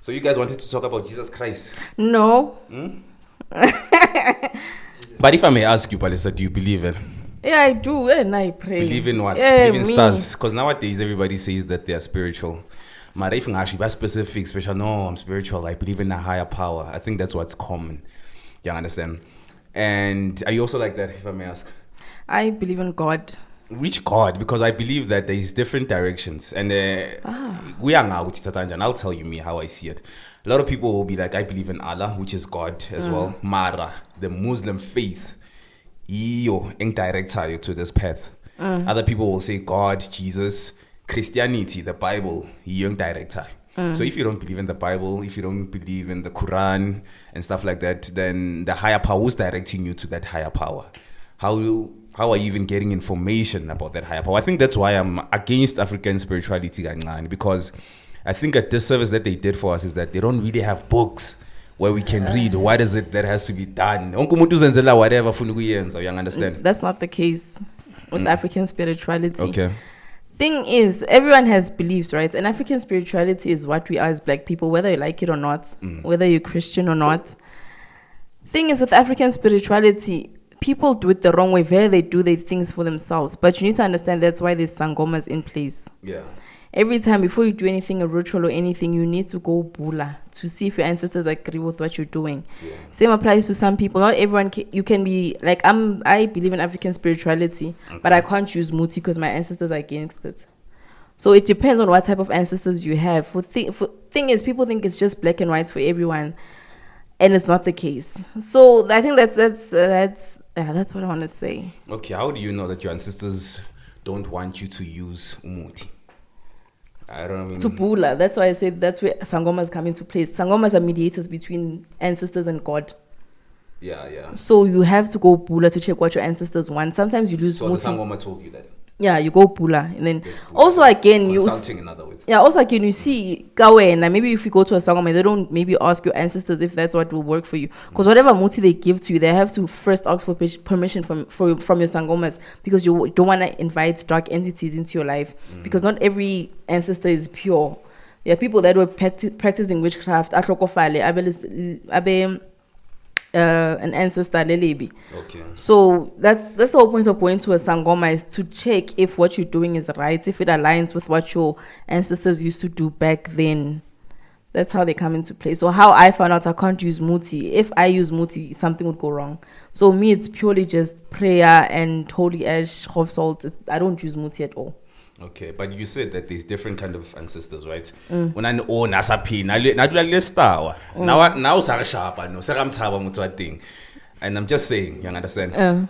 So you guys wanted to talk about Jesus Christ? No. But if I may ask you, Palisa, do you believe it? Yeah, I do, and I pray. Believe in what? Yeah, believe in me. stars? Because nowadays everybody says that they are spiritual. But if actually that's specific, special, no, I'm spiritual. I believe in a higher power. I think that's what's common. You understand? And are you also like that, if I may ask? I believe in God. Which God? Because I believe that there is different directions, and we are now, and I'll tell you me how I see it. A lot of people will be like, I believe in Allah, which is God as well. Mara, the Muslim faith, iyo direct you to this path. Other people will say God, Jesus, Christianity, the Bible, iyo direct. So if you don't believe in the Bible, if you don't believe in the Quran and stuff like that, then the higher power is directing you to that higher power. How are you even getting information about that higher power? I think that's why I'm against African spirituality, because I think a disservice that they did for us is that they don't really have books where we can read what is it that has to be done. Whatever, you understand? That's not the case with African spirituality. Okay. Thing is, everyone has beliefs, right? And African spirituality is what we are as black people, whether you like it or not, whether you're Christian or not. Thing is, with African spirituality, people do it the wrong way. They do their things for themselves. But you need to understand that's why there's Sangomas in place. Yeah. Every time before you do anything, a ritual or anything, you need to go bula to see if your ancestors agree with what you're doing. Yeah. Same applies to some people. Not everyone you can be like I believe in African spirituality, but I can't use muti because my ancestors are against it. So it depends on what type of ancestors you have. Thing is, people think it's just black and white for everyone, and it's not the case. So I think that's what I want to say. Okay, how do you know that your ancestors don't want you to use umuti? I don't know. To bula. That's why I said that's where Sangomas come into place. Sangomas are mediators between ancestors and God. Yeah. So you have to go bula to check what your ancestors want. Sometimes you lose. So the Sangoma told you that. Yeah, you go bula, and then also again consulting in other words. Yeah, also again you see Kawena. Maybe if you go to a Sangoma, they don't maybe ask your ancestors if that's what will work for you. Because whatever muti they give to you, they have to first ask for permission from your Sangomas, because you don't want to invite dark entities into your life. Because not every ancestor is pure. There are people that were practicing witchcraft. An ancestor lelebi. Okay. So that's the whole point of going to a Sangoma, is to check if what you're doing is right, if it aligns with what your ancestors used to do back then. That's how they come into play. So how I found out I can't use muti. If I use muti, something would go wrong. So me, it's purely just prayer and holy ash, of salt. I don't use muti at all. Okay, but you said that there's different kind of ancestors, right? When I know and I'm just saying, you understand?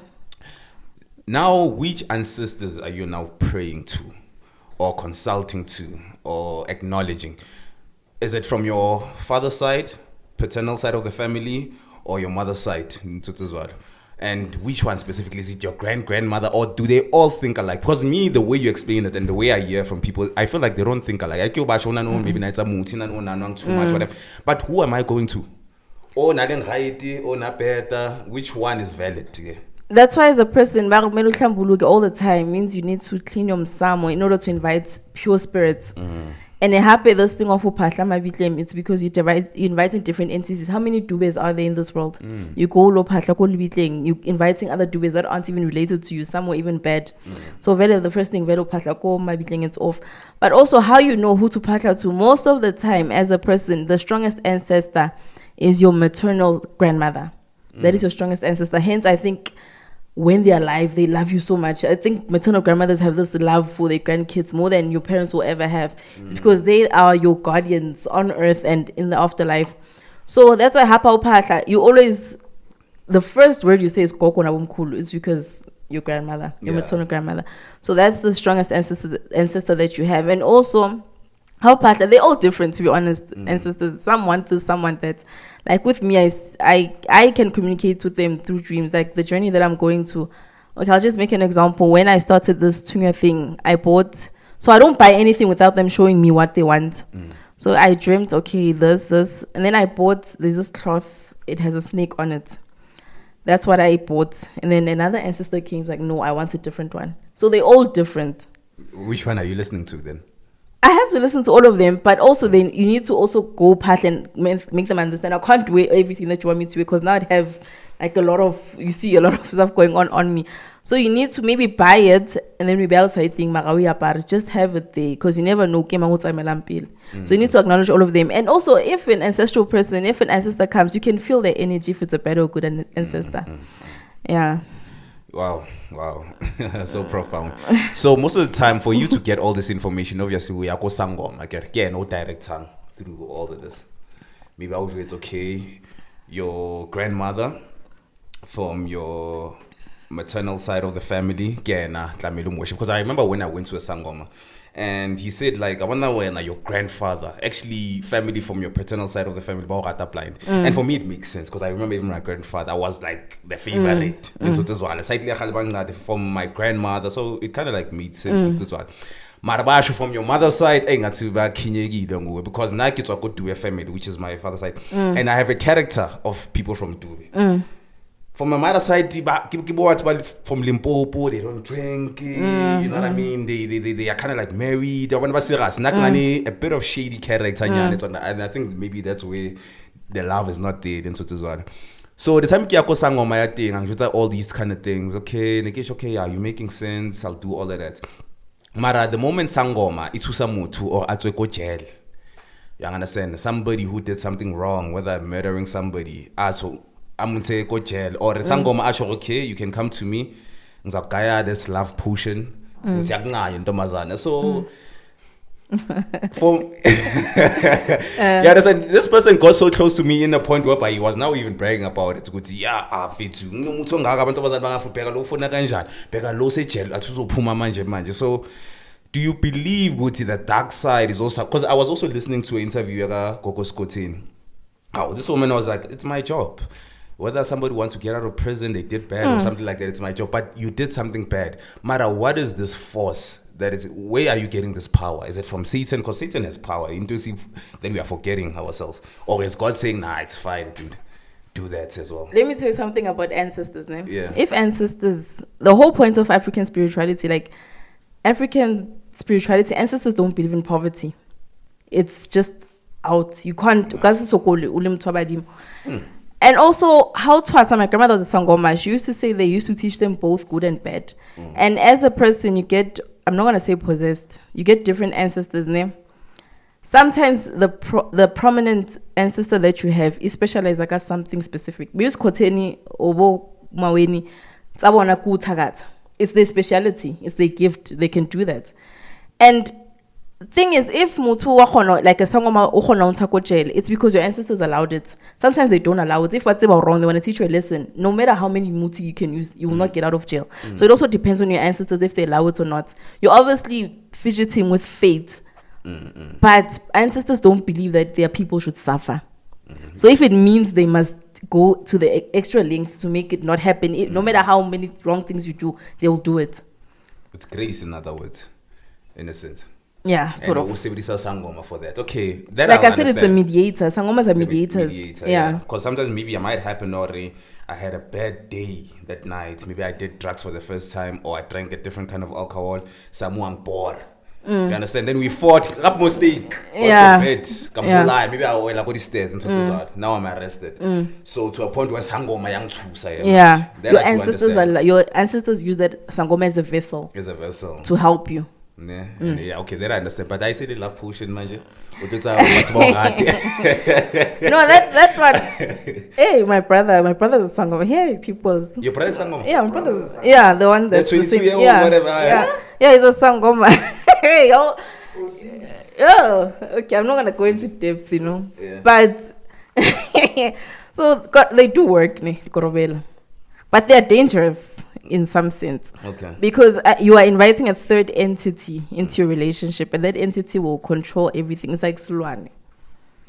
Now, which ancestors are you now praying to, or consulting to, or acknowledging? Is it from your father's side, paternal side of the family, or your mother's side? And which one specifically? Is it your grandmother, or do they all think alike? Because me, the way you explain it and the way I hear from people, I feel like they don't think alike. Maybe it's a muti, too much, whatever. But who am I going to? Which one is valid? That's why as a person, all the time means you need to clean your msamo in order to invite pure spirits. And this thing of it's because you're inviting different entities. How many dubes are there in this world? You go you inviting other dubes that aren't even related to you, some were even bad. So the first thing it's off. But also how you know who to patla to. Most of the time as a person, the strongest ancestor is your maternal grandmother. That is your strongest ancestor. Hence I think when they're alive, they love you so much. I think maternal grandmothers have this love for their grandkids more than your parents will ever have. It's because they are your guardians on earth and in the afterlife. So that's why Hapa Upatla, you always, the first word you say is Koko Nabumkulu. It's because your grandmother, your maternal grandmother. So that's the strongest ancestor that you have. And also, how Patla, they're all different, to be honest, ancestors. Some want this, some want that. Like with me, I can communicate with them through dreams. Like the journey that I'm going to. Okay, I'll just make an example. When I started this Tunya thing, I bought. So I don't buy anything without them showing me what they want. So I dreamt, okay, this. And then I bought, there's this cloth. It has a snake on it. That's what I bought. And then another ancestor came, like, no, I want a different one. So they're all different. Which one are you listening to then? I have to listen to all of them, but also then you need to also go past and make them understand. I can't do everything that you want me to, because now I have like a lot of stuff going on me. So you need to maybe buy it and then maybe else I think just have it there, because you never know. So you need to acknowledge all of them. And also, if an ancestor comes, you can feel their energy if it's a bad or good ancestor. Yeah. Wow. So profound. So most of the time, for you to get all this information, obviously we are go Sangoma. Get no direct tongue through all of this. Maybe I would wait, okay, your grandmother from your maternal side of the family, because I remember when I went to a Sangoma, and he said, like, I wonder when your grandfather, actually family from your paternal side of the family, blind. And for me it makes sense, because I remember even my grandfather was like the favorite from my grandmother, so it kind of like made sense. Marabashu from your mother's side, because now kids are good to a family, which is my father's side, and I have a character of people from Dube. From my mother's side, people from Limpopo, they don't drink, you know what I mean? They are kind of like married. They want a bit of shady character, and I think maybe that's where the love is not there. So the time Kiako Sangoma thing, and all these kind of things, okay, yeah, you're making sense, I'll do all of that. Mara, the moment Sangoma, it's Usamutu or Atweko jail. You understand? Somebody who did something wrong, whether murdering somebody, I'm gonna say go jail, or Sangoma asho, okay, you can come to me. This love potion. So yeah, this person got so close to me in a point whereby he was now even bragging about it. So do you believe the dark side is also, because I was also listening to an interview Gogo Scotin. This woman was like, it's my job. Whether somebody wants to get out of prison, they did bad or something like that, it's my job. But you did something bad. Mara, what is this force? That is, where are you getting this power? Is it from Satan? Because Satan has power. Inclusive, then we are forgetting ourselves. Or is God saying, nah, it's fine, dude, do that as well? Let me tell you something about ancestors, name. Yeah. If ancestors, the whole point of African spirituality, ancestors don't believe in poverty. It's just out. You can't. And also, my grandmother was a Sangoma. She used to say they used to teach them both good and bad. And as a person, you get, I'm not going to say possessed, you get different ancestors' name. Sometimes the prominent ancestor that you have is specialized like something specific. We use Koteni, Obo, Maweni, it's their speciality, it's their gift, they can do that. And thing is, if mutu like a Sangoma jail, it's because your ancestors allowed it. Sometimes they don't allow it. If what's about wrong, they want to teach you a lesson. No matter how many muti you can use, you will not get out of jail. So it also depends on your ancestors if they allow it or not. You're obviously fidgeting with fate, but ancestors don't believe that their people should suffer. So if it means they must go to the extra lengths to make it not happen, no matter how many wrong things you do, they will do it. It's grace, in other words, in a sense. Yeah, sort of. Sangoma for that. Okay, that like I said, it's a mediator. Sangomas are mediators. Yeah. Because sometimes maybe I might happen, or I had a bad day that night. Maybe I did drugs for the first time, or I drank a different kind of alcohol. Someone bored. You understand? Then we fought. Up mistake. Yeah. Maybe I went up the stairs and now I'm arrested. So to a point where Sangoma young too. Yeah. Your ancestors use that Sangoma as a vessel. As a vessel. To help you. Yeah, okay, that I understand. But I say the love potion, manje. No, that one. Hey, my brother's a Sangoma. Hey, people's. Your brother's Sangoma? Yeah, my brother's. Yeah, the one that's. The 22-year-old, whatever. Yeah, he's a Sangoma. Hey, okay, I'm not gonna go into depth, Yeah. But so they do work, Korobela. But they are dangerous in some sense. Okay. Because you are inviting a third entity into your relationship, and that entity will control everything. It's like Sulwane.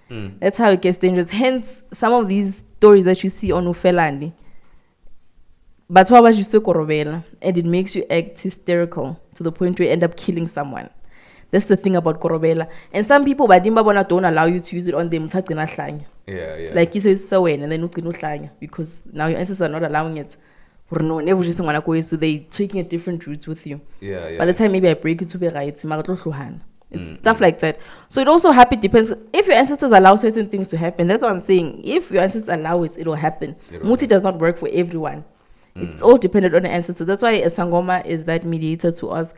That's how it gets dangerous. Hence, some of these stories that you see on Ufelani. But what about you still Korobela? And it makes you act hysterical to the point where you end up killing someone. That's the thing about Korobela. And some people Badimba don't allow you to use it on them. Yeah. Like you say so and then because now your ancestors are not allowing it. So they taking a different route with you. Yeah. By the time maybe I break it to be right, It's stuff like that. So it also depends. If your ancestors allow certain things to happen, that's what I'm saying. If your ancestors allow it, it'll happen. Muti does not work for everyone. It's all dependent on the ancestor. That's why a Sangoma is that mediator to ask.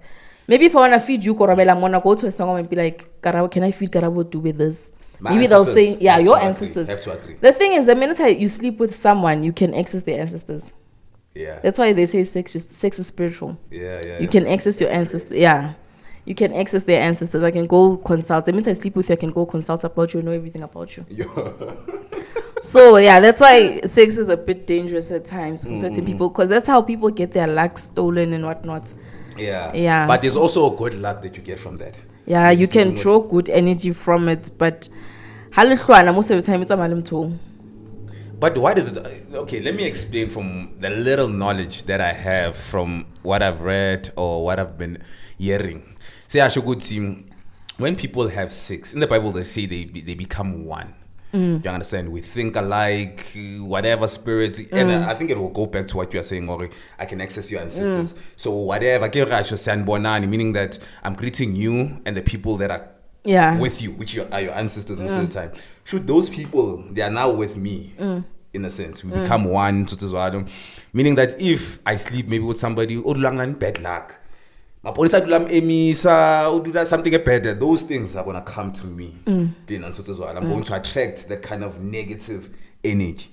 Maybe if I want to feed you Korabela, I'm going to go to a Sangoma and be like, Karabo, can I feed Karabo do with this? Maybe they'll say, yeah, your ancestors. Have to agree. The thing is, the minute you sleep with someone, you can access their ancestors. Yeah. That's why they say sex is spiritual. Yeah. You can access your ancestors. Yeah. You can access their ancestors. I can go consult. The minute I sleep with you, I can go consult about you and know everything about you. So, yeah, that's why sex is a bit dangerous at times for certain people, because that's how people get their luck stolen and whatnot. Yeah. But there's also a good luck that you get from that. Yeah, you can draw good energy from it, but most of the time it's a malimto. But why does it... Okay, let me explain from the little knowledge that I have from what I've read or what I've been hearing. Say, Ashoguti, when people have sex, in the Bible they say they become one. You understand? We think alike, whatever spirits, and I think it will go back to what you are saying, Ori. I can access your ancestors. So whatever, meaning that I'm greeting you and the people that are with you, which are your ancestors most of the time. Should those people, they are now with me, in a sense. We become one, meaning that if I sleep maybe with somebody, bad luck. Something better, those things are going to come to me. I'm going to attract that kind of negative energy.